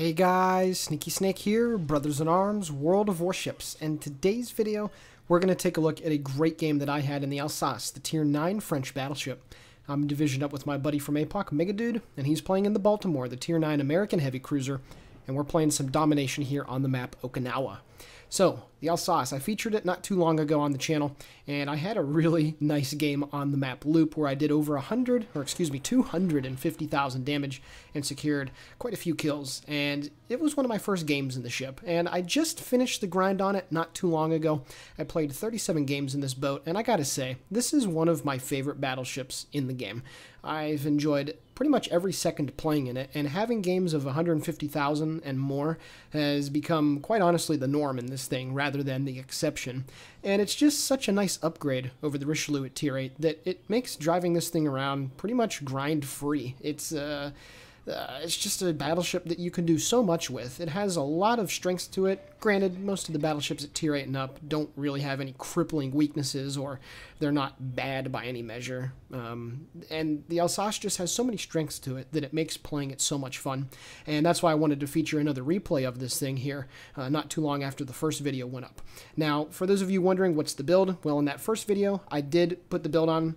Hey guys, Sneaky Snake here, brothers in arms, World of Warships, and today's video we're going to take a look at a great game that I had in the Alsace, the Tier 9 French battleship. I'm divisioned up with my buddy from APOC, Megadude, and he's playing in the Baltimore, the Tier 9 American heavy cruiser, and we're playing some domination here on the map Okinawa. So, the Alsace, I featured it not too long ago on the channel, and I had a really nice game on the map Loop where I did over 250,000 damage and secured quite a few kills, and it was one of my first games in the ship, and I just finished the grind on it not too long ago. I played 37 games in this boat, and I gotta say, this is one of my favorite battleships in the game. I've enjoyed pretty much every second playing in it, and having games of 150,000 and more has become, quite honestly, the norm in this thing rather than the exception. And it's just such a nice upgrade over the Richelieu at Tier 8 that it makes driving this thing around pretty much grind-free. It's just a battleship that you can do so much with. It has a lot of strengths to it. Granted, most of the battleships at Tier 8 and up don't really have any crippling weaknesses, or they're not bad by any measure. And the Alsace just has so many strengths to it that it makes playing it so much fun. And that's why I wanted to feature another replay of this thing here, not too long after the first video went up. Now, for those of you wondering what's the build, well, in that first video, I did put the build on,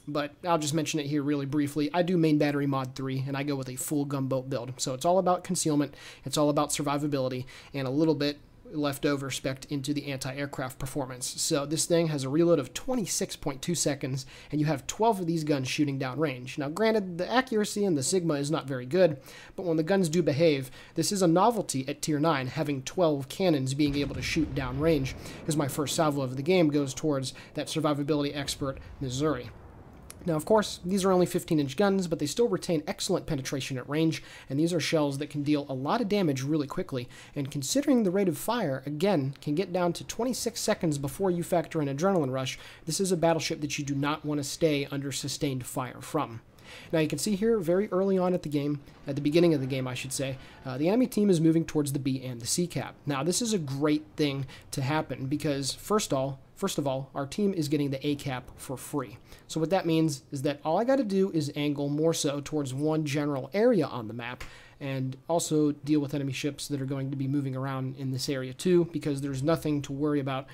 but I'll just mention it here really briefly. I do main battery mod 3, and I go with a full gunboat build. So it's all about concealment, it's all about survivability, and a little bit left over spec'd into the anti-aircraft performance. So this thing has a reload of 26.2 seconds, and you have 12 of these guns shooting downrange. Now granted, the accuracy in the Sigma is not very good, but when the guns do behave, this is a novelty at Tier 9, having 12 cannons being able to shoot downrange, as my first salvo of the game goes towards that survivability expert, Missouri. Now, of course, these are only 15-inch guns, but they still retain excellent penetration at range, and these are shells that can deal a lot of damage really quickly, and considering the rate of fire, again, can get down to 26 seconds before you factor in adrenaline rush, this is a battleship that you do not want to stay under sustained fire from. Now you can see here very early on at the game, at the beginning of the game I should say, the enemy team is moving towards the B and the C cap. Now this is a great thing to happen because first of all, our team is getting the A cap for free. So what that means is that all I got to do is angle more so towards one general area on the map, and also deal with enemy ships that are going to be moving around in this area too, because there's nothing to worry about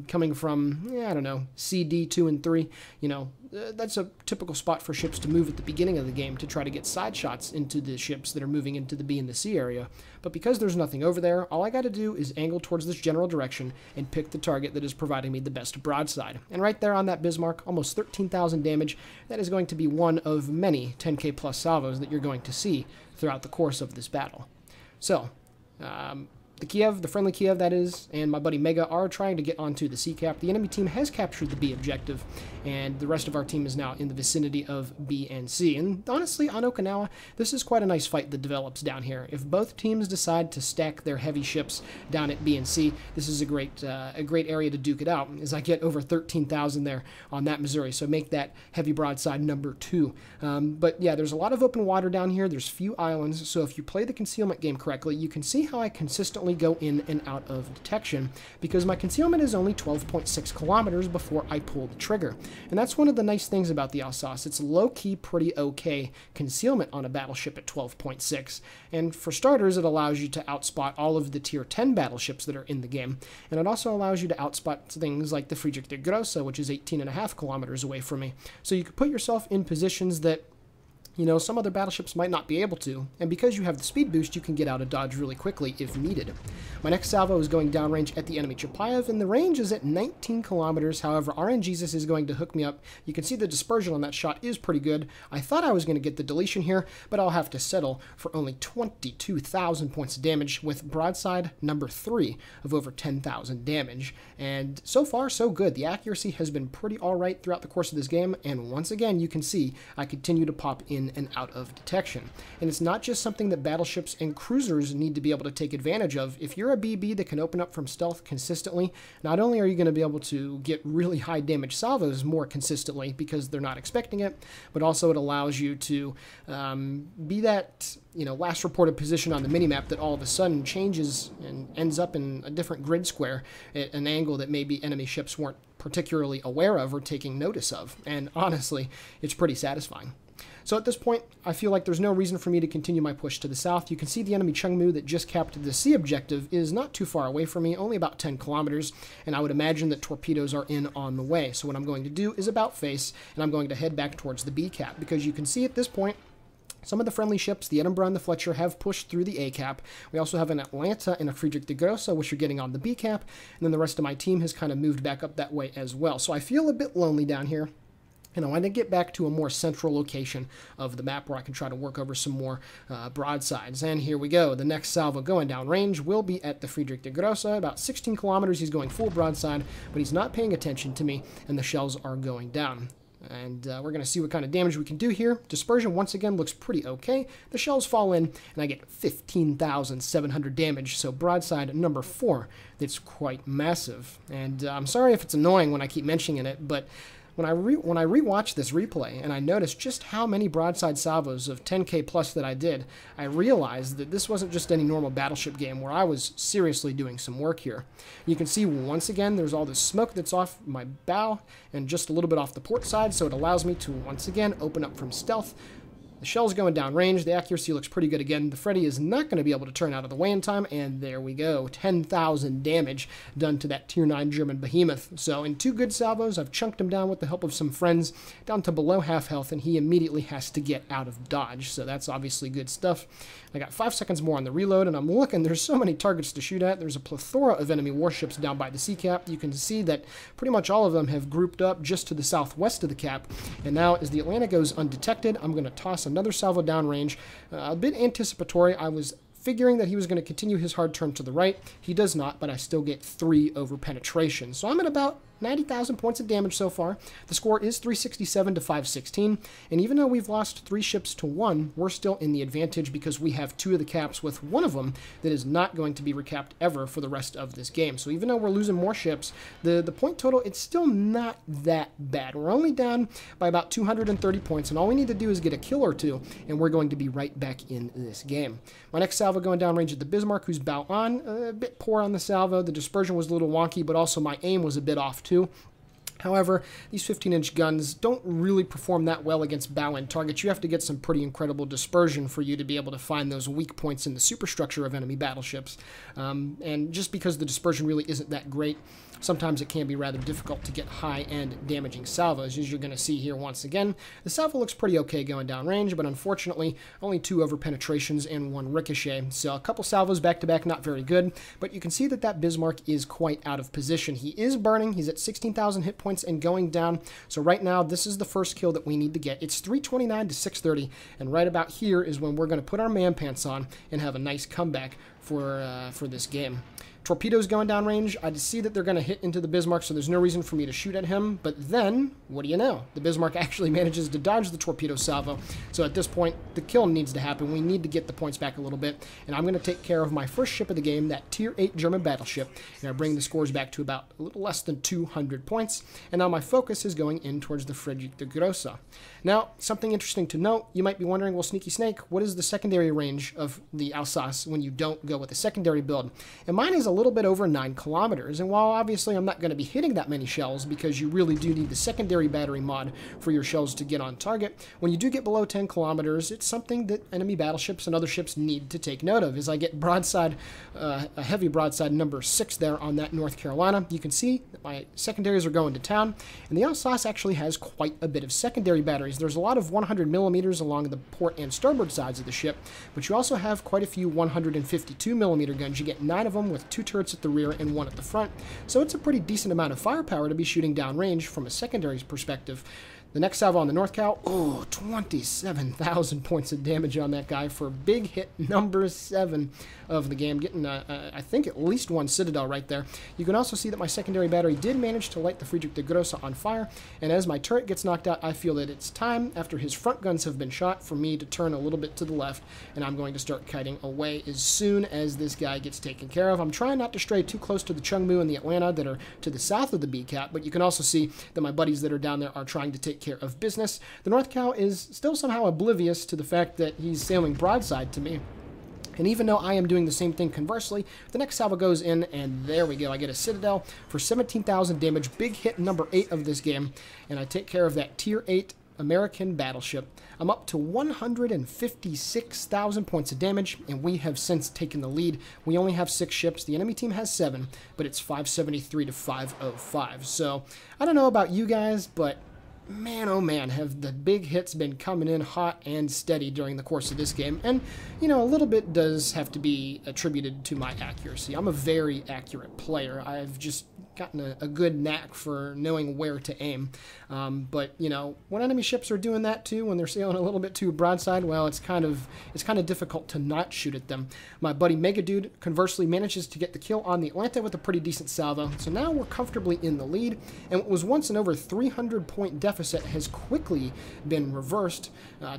coming from, I don't know, C, D, 2, and 3. You know, that's a typical spot for ships to move at the beginning of the game to try to get side shots into the ships that are moving into the B and the C area. But because there's nothing over there, all I got to do is angle towards this general direction and pick the target that is providing me the best broadside. And right there on that Bismarck, almost 13,000 damage, that is going to be one of many 10k plus salvos that you're going to see throughout the course of this battle. So, the friendly Kiev that is, and my buddy Mega are trying to get onto the C cap. The enemy team has captured the B objective, and the rest of our team is now in the vicinity of B and C. And honestly, on Okinawa, this is quite a nice fight that develops down here. If both teams decide to stack their heavy ships down at B and C, this is a great area to duke it out, as I get over 13,000 there on that Missouri, so make that heavy broadside number 2. But yeah, there's a lot of open water down here. There's few islands, so if you play the concealment game correctly, you can see how I consistently go in and out of detection, because my concealment is only 12.6 kilometers before I pull the trigger. And that's one of the nice things about the Alsace. It's low-key pretty okay concealment on a battleship at 12.6. And for starters, it allows you to outspot all of the Tier 10 battleships that are in the game. And it also allows you to outspot things like the Friedrich der Grosse, which is 18.5 kilometers away from me. So you can put yourself in positions that, you know, some other battleships might not be able to, and because you have the speed boost, you can get out of dodge really quickly if needed. My next salvo is going downrange at the enemy Chapayev, and the range is at 19 kilometers. However, RNGesus is going to hook me up. You can see the dispersion on that shot is pretty good. I thought I was going to get the deletion here, but I'll have to settle for only 22,000 points of damage with broadside number 3 of over 10,000 damage. And so far, so good. The accuracy has been pretty alright throughout the course of this game, and once again, you can see I continue to pop in and out of detection. And it's not just something that battleships and cruisers need to be able to take advantage of. If you're a BB that can open up from stealth consistently, not only are you going to be able to get really high damage salvos more consistently because they're not expecting it, but also it allows you to be that, you know, last reported position on the minimap that all of a sudden changes and ends up in a different grid square at an angle that maybe enemy ships weren't particularly aware of or taking notice of. And honestly, it's pretty satisfying. So at this point, I feel like there's no reason for me to continue my push to the south. You can see the enemy Chengmu that just capped the sea objective is not too far away from me, only about 10 kilometers, and I would imagine that torpedoes are in on the way. So what I'm going to do is about face, and I'm going to head back towards the B cap, because you can see at this point, some of the friendly ships, the Edinburgh and the Fletcher, have pushed through the A cap. We also have an Atlanta and a Friedrich the Grosse, which are getting on the B cap, and then the rest of my team has kind of moved back up that way as well. So I feel a bit lonely down here, and I want to get back to a more central location of the map where I can try to work over some more broadsides. And here we go. The next salvo going down range will be at the Friedrich the Grosse. About 16 kilometers, he's going full broadside, but he's not paying attention to me, and the shells are going down. And we're going to see what kind of damage we can do here. Dispersion, once again, looks pretty okay. The shells fall in, and I get 15,700 damage. So broadside number 4, that's quite massive. And I'm sorry if it's annoying when I keep mentioning it, but when I rewatched this replay and I noticed just how many broadside salvos of 10k plus that I did, I realized that this wasn't just any normal battleship game where I was seriously doing some work here. You can see once again there's all this smoke that's off my bow and just a little bit off the port side, so it allows me to once again open up from stealth. The shell's going down range. The accuracy looks pretty good again. The Freddy is not going to be able to turn out of the way in time, and there we go. 10,000 damage done to that Tier 9 German behemoth. So in 2 good salvos, I've chunked him down with the help of some friends down to below half health, and he immediately has to get out of dodge. So that's obviously good stuff. I got 5 seconds more on the reload, and I'm looking. There's so many targets to shoot at. There's a plethora of enemy warships down by the sea cap. You can see that pretty much all of them have grouped up just to the southwest of the cap. And now as the Atlanta goes undetected, I'm going to toss another salvo downrange. A bit anticipatory. I was figuring that he was going to continue his hard turn to the right. He does not, but I still get 3 over penetration. So I'm at about 90,000 points of damage so far. The score is 367 to 516, and even though we've lost 3 ships to 1, we're still in the advantage because we have 2 of the caps, with one of them that is not going to be recapped ever for the rest of this game. So even though we're losing more ships, the point total, it's still not that bad. We're only down by about 230 points, and all we need to do is get a kill or 2, and we're going to be right back in this game. My next salvo going downrange at the Bismarck, who's bow on. A bit poor on the salvo. The dispersion was a little wonky, but also my aim was a bit off too. However, these 15-inch guns don't really perform that well against bow-end targets. You have to get some pretty incredible dispersion for you to be able to find those weak points in the superstructure of enemy battleships. And just because the dispersion really isn't that great, sometimes it can be rather difficult to get high-end damaging salvos, as you're going to see here once again. The salvo looks pretty okay going downrange, but unfortunately, only 2 over penetrations and 1 ricochet. So a couple salvos back-to-back, not very good, but you can see that that Bismarck is quite out of position. He is burning. He's at 16,000 hit points and going down. So right now, this is the first kill that we need to get. It's 329 to 630, and right about here is when we're going to put our man pants on and have a nice comeback for this game. Torpedoes going downrange. I see that they're going to hit into the Bismarck, so there's no reason for me to shoot at him. But then, what do you know? The Bismarck actually manages to dodge the torpedo salvo. So at this point, the kill needs to happen. We need to get the points back a little bit. And I'm going to take care of my first ship of the game, that Tier 8 German battleship. And I bring the scores back to about a little less than 200 points. And now my focus is going in towards the Friedrich the Grosse. Now, something interesting to note, you might be wondering, well, Sneaky Snake, what is the secondary range of the Alsace when you don't go with a secondary build? And mine is a little bit over 9 kilometers, and while obviously I'm not going to be hitting that many shells because you really do need the secondary battery mod for your shells to get on target, when you do get below 10 kilometers, it's something that enemy battleships and other ships need to take note of. As I get broadside, a heavy broadside number 6 there on that North Carolina, you can see that my secondaries are going to town, and the Alsace actually has quite a bit of secondary batteries. There's a lot of 100 millimeters along the port and starboard sides of the ship, but you also have quite a few 152 millimeter guns. You get 9 of them with 2 turrets at the rear and 1 at the front, so it's a pretty decent amount of firepower to be shooting downrange from a secondary perspective. The next salvo on the North Cal, 27,000 points of damage on that guy for big hit number 7 of the game, getting, I think, at least 1 Citadel right there. You can also see that my secondary battery did manage to light the Friedrich the Grosse on fire, and as my turret gets knocked out, I feel that it's time, after his front guns have been shot, for me to turn a little bit to the left, and I'm going to start kiting away as soon as this guy gets taken care of. I'm trying not to stray too close to the Chengmu and the Atlanta that are to the south of the B cap, but you can also see that my buddies that are down there are trying to take care of business. The North Cal is still somehow oblivious to the fact that he's sailing broadside to me. And even though I am doing the same thing conversely, the next salvo goes in, and there we go. I get a Citadel for 17,000 damage. Big hit number 8 of this game. And I take care of that Tier 8 American battleship. I'm up to 156,000 points of damage, and we have since taken the lead. We only have 6 ships. The enemy team has 7, but it's 573 to 505. So I don't know about you guys, but man, oh man, have the big hits been coming in hot and steady during the course of this game. And, you know, a little bit does have to be attributed to my accuracy. I'm a very accurate player. I've just gotten a good knack for knowing where to aim. But, you know, when enemy ships are doing that too, when they're sailing a little bit too broadside, well, it's kind of difficult to not shoot at them. My buddy Megadude, conversely, manages to get the kill on the Atlanta with a pretty decent salvo. So now we're comfortably in the lead, and what was once an over 300-point deficit has quickly been reversed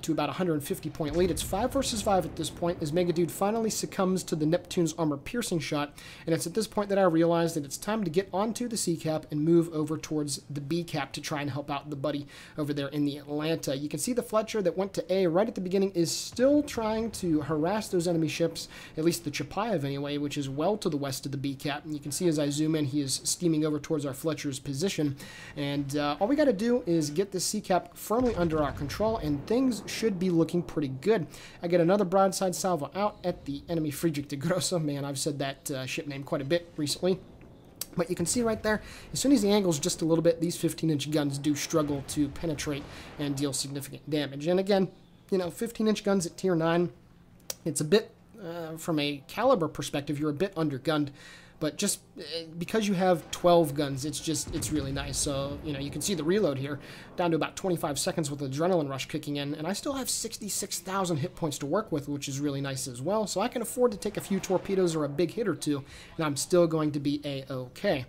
to about a 150-point lead. It's 5 versus 5 at this point as Megadude finally succumbs to the Neptune's armor-piercing shot, and it's at this point that I realize that it's time to get onto the C cap and move over towards the B cap to try and help out the buddy over there in the Atlanta. You can see the Fletcher that went to A right at the beginning is still trying to harass those enemy ships, at least the Chapayev anyway, which is well to the west of the B cap. And you can see as I zoom in, he is steaming over towards our Fletcher's position. And all we got to do is get the C cap firmly under our control, and things should be looking pretty good. I get another broadside salvo out at the enemy Friedrich de Grosse. Man, I've said that ship name quite a bit recently. But you can see right there, as soon as he angles just a little bit, these 15-inch guns do struggle to penetrate and deal significant damage. And again, you know, 15-inch guns at tier 9, it's a bit, from a caliber perspective, you're a bit undergunned. But just because you have 12 guns, it's really nice. So, you know, you can see the reload here, down to about 25 seconds with adrenaline rush kicking in. And I still have 66,000 hit points to work with, which is really nice as well. So I can afford to take a few torpedoes or a big hit or two, and I'm still going to be A-okay.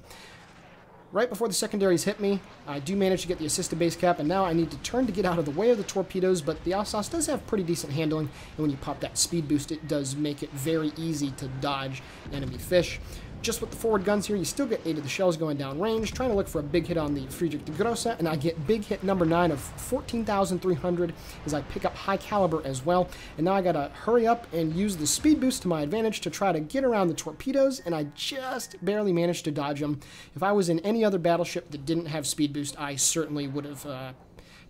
Right before the secondaries hit me, I do manage to get the assisted base cap, and now I need to turn to get out of the way of the torpedoes, but the Alsace does have pretty decent handling, and when you pop that speed boost, it does make it very easy to dodge enemy fish. Just with the forward guns here, you still get 8 of the shells going down range, trying to look for a big hit on the Friedrich de Grosse, and I get big hit number 9 of 14,300 as I pick up high caliber as well. And now I gotta hurry up and use the speed boost to my advantage to try to get around the torpedoes, and I just barely managed to dodge them. If I was in any other battleship that didn't have speed boost, I certainly would have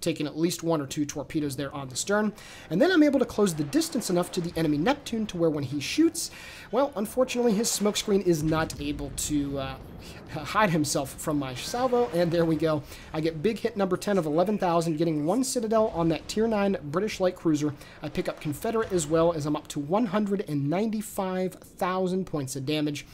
taken at least 1 or 2 torpedoes there on the stern. And then I'm able to close the distance enough to the enemy Neptune to where when he shoots, well, unfortunately his smokescreen is not able to hide himself from my salvo, and there we go. I get big hit number 10 of 11,000, getting 1 Citadel on that tier 9 British light cruiser. I pick up Confederate as well, as I'm up to 195,000 points of damage.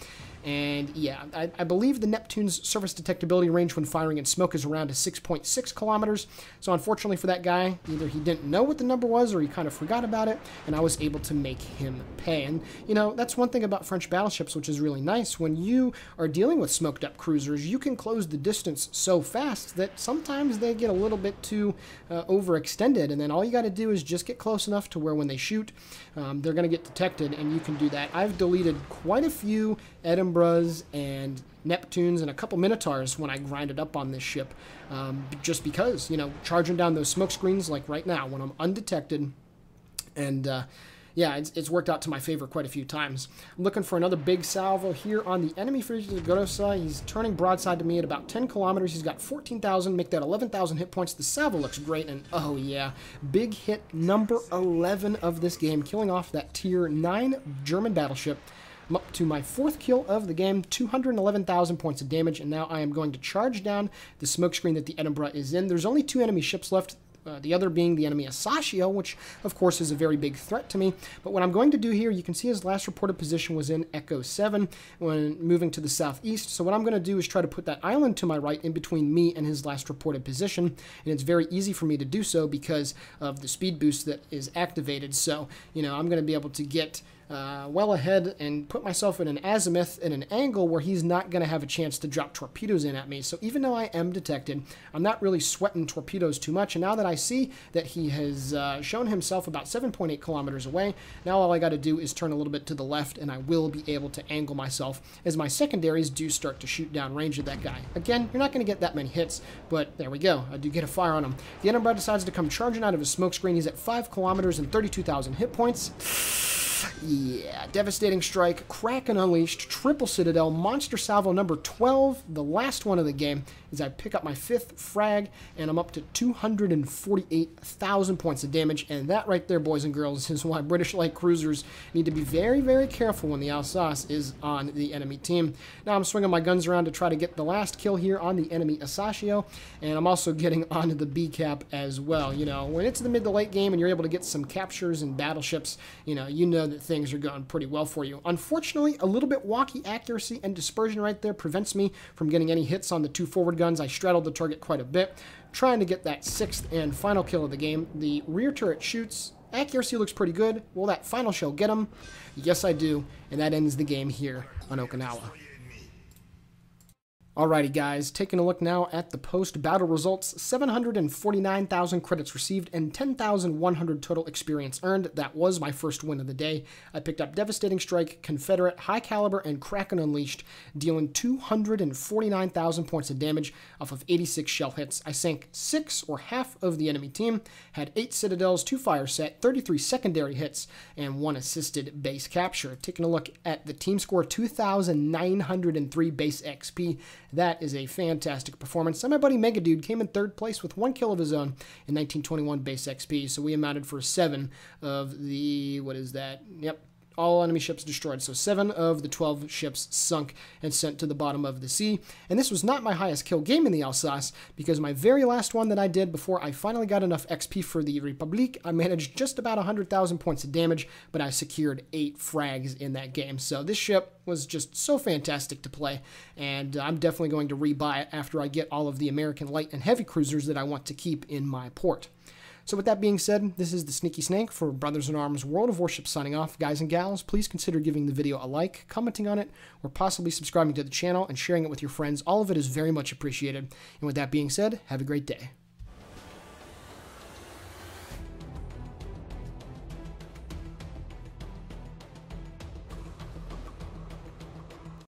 And yeah, I believe the Neptune's surface detectability range when firing in smoke is around 6.6 kilometers. So unfortunately for that guy, either he didn't know what the number was or he kind of forgot about it, and I was able to make him pay. And, you know, that's one thing about French battleships, which is really nice. When you are dealing with smoked up cruisers, you can close the distance so fast that sometimes they get a little bit too overextended, and then all you got to do is just get close enough to where when they shoot, they're going to get detected, and you can do that. I've deleted quite a few Edinburghs and Neptunes and a couple Minotaurs when I grinded up on this ship, just because, you know, charging down those smoke screens like right now when I'm undetected, and yeah, it's worked out to my favor quite a few times. I'm looking for another big salvo here on the enemy Friedrich de Grosse. He's turning broadside to me at about 10 kilometers. He's got 14,000, make that 11,000 hit points. The salvo looks great, and oh yeah, big hit number 11 of this game, killing off that tier 9 German battleship. I'm up to my 4th kill of the game, 211,000 points of damage, and now I am going to charge down the smokescreen that the Edinburgh is in. There's only 2 enemy ships left. The other being the enemy Alsace, which of course is a very big threat to me. But what I'm going to do here, you can see his last reported position was in Echo 7 when moving to the southeast. So what I'm going to do is try to put that island to my right in between me and his last reported position. And it's very easy for me to do so because of the speed boost that is activated. So, you know, I'm going to be able to get well ahead and put myself in an azimuth in an angle where he's not going to have a chance to drop torpedoes in at me. So even though I am detected, I'm not really sweating torpedoes too much. And now that I see that he has shown himself about 7.8 kilometers away, now all I got to do is turn a little bit to the left, and I will be able to angle myself as my secondaries do start to shoot down range at that guy. Again, you're not going to get that many hits, but there we go. I do get a fire on him. The Edinburgh decides to come charging out of his smoke screen. He's at 5 kilometers and 32,000 hit points. Yeah, Devastating Strike, Kraken Unleashed, Triple Citadel, Monster Salvo number 12, the last one of the game, as I pick up my 5th frag, and I'm up to 248,000 points of damage, and that right there, boys and girls, is why British light cruisers need to be very, very careful when the Alsace is on the enemy team. Now I'm swinging my guns around to try to get the last kill here on the enemy Asashio, and I'm also getting onto the B cap as well. You know, when it's the mid to late game and you're able to get some captures and battleships, you know that things are going pretty well for you. Unfortunately, a little bit wonky accuracy and dispersion right there prevents me from getting any hits on the 2 forward guns. I straddled the target quite a bit, trying to get that 6th and final kill of the game. The rear turret shoots. Accuracy looks pretty good. Will that final shell get him? Yes, I do, and that ends the game here on Okinawa. Alrighty guys, taking a look now at the post-battle results. 749,000 credits received and 10,100 total experience earned. That was my first win of the day. I picked up Devastating Strike, Confederate, High Caliber, and Kraken Unleashed, dealing 249,000 points of damage off of 86 shell hits. I sank 6 or half of the enemy team, had 8 citadels, 2 fire set, 33 secondary hits, and 1 assisted base capture. Taking a look at the team score, 2,903 base XP. That is a fantastic performance. And my buddy Megadude came in 3rd place with 1 kill of his own in 1921 base XP. So we amounted for 7 of the, what is that? Yep. All enemy ships destroyed. So 7 of the 12 ships sunk and sent to the bottom of the sea. And this was not my highest kill game in the Alsace, because my very last one that I did before I finally got enough XP for the Republique, I managed just about 100,000 points of damage, but I secured 8 frags in that game. So this ship was just so fantastic to play, and I'm definitely going to rebuy it after I get all of the American light and heavy cruisers that I want to keep in my port. So with that being said, this is the Sneaky Snake for Brothers in Arms World of Warships signing off. Guys and gals, please consider giving the video a like, commenting on it, or possibly subscribing to the channel and sharing it with your friends. All of it is very much appreciated. And with that being said, have a great day.